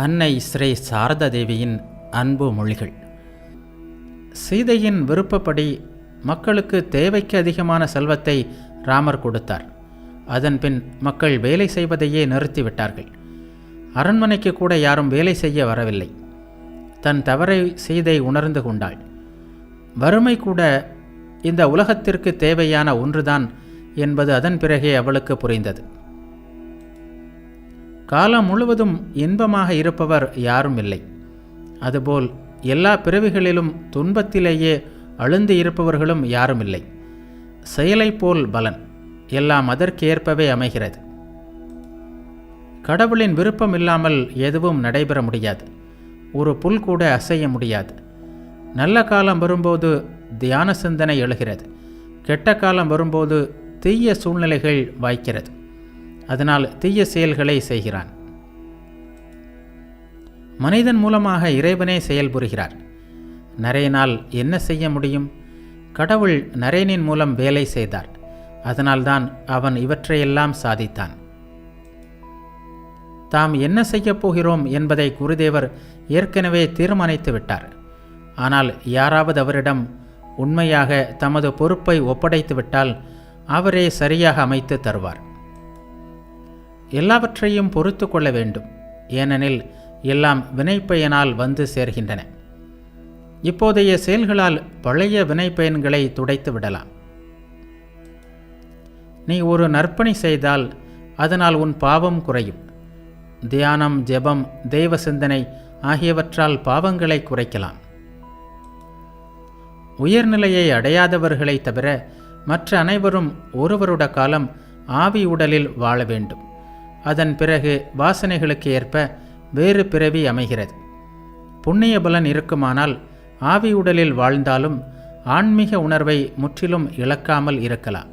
அன்னை ஸ்ரீ சாரதா தேவியின் அன்பு மொழிகள். சீதையின் விருப்பப்படி மக்களுக்கு தேவைக்கு அதிகமான செல்வத்தை ராமர் கொடுத்தார். அதன்பின் மக்கள் வேலை செய்வதையே நிறுத்திவிட்டார்கள். அரண்மனைக்கு கூட யாரும் வேலை செய்ய வரவில்லை. தன் தவறை சீதை உணர்ந்து கொண்டாள். வறுமை கூட இந்த உலகத்திற்கு தேவையான ஒன்றுதான் என்பது அதன் பிறகே அவளுக்கு புரிந்தது. காலம் முழுவதும் இன்பமாக இருப்பவர் யாரும் இல்லை. அதுபோல் எல்லா பிறவிகளிலும் துன்பத்திலேயே அழுந்து இருப்பவர்களும் யாரும் இல்லை. செயலை போல் பலன் எல்லாம் அதற்கேற்பவே அமைகிறது. கடவுளின் விருப்பம் இல்லாமல் எதுவும் நடைபெற முடியாது. ஒரு புல் கூட அசைய முடியாது. நல்ல காலம் வரும்போது தியான சிந்தனை எழுகிறது. கெட்ட காலம் வரும்போது தீய சூழ்நிலைகள் வாய்க்கிறது. அதனால் தீய செயல்களை செய்கிறான். மனிதன் மூலமாக இறைவனே செயல்புரிகிறார். நரேனால் என்ன செய்ய முடியும்? கடவுள் நரேனின் மூலம் வேலை செய்தார். அதனால்தான் அவன் இவற்றையெல்லாம் சாதித்தான். தாம் என்ன செய்யப் போகிறோம் என்பதை குருதேவர் ஏற்கனவே தீர்மானித்து விட்டார். ஆனால் யாராவது அவரிடம் உண்மையாக தமது பொறுப்பை ஒப்படைத்து விட்டால் அவரே சரியாக அமைத்து தருவார். எல்லாவற்றையும் பொறுத்து கொள்ள வேண்டும். ஏனெனில் எல்லாம் வினைப்பயனால் வந்து சேர்கின்றன. இப்போதைய செயல்களால் பழைய வினைப்பயன்களை துடைத்து விடலாம். நீ ஒரு நற்பணி செய்தால் அதனால் உன் பாவம் குறையும். தியானம், ஜெபம், தெய்வ சிந்தனை ஆகியவற்றால் பாவங்களை குறைக்கலாம். உயர்நிலையை அடையாதவர்களை தவிர மற்ற அனைவரும் ஒரு வருட காலம் ஆவி உடலில் வாழ வேண்டும். அதன் பிறகு வாசனைகளுக்கு ஏற்ப வேறு பிறவி அமைகிறது. புண்ணிய பலன் இருக்குமானால் ஆவி உடலில் வாழ்ந்தாலும் ஆன்மீக உணர்வை முற்றிலும் இழக்காமல் இருக்கலாம்.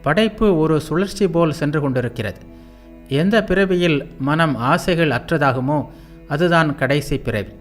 படைப்பு ஒரு சுழற்சி போல் சென்று கொண்டிருக்கிறது. எந்த பிறவியில் மனம் ஆசைகள் அற்றதாகுமோ அதுதான் கடைசி பிறவி.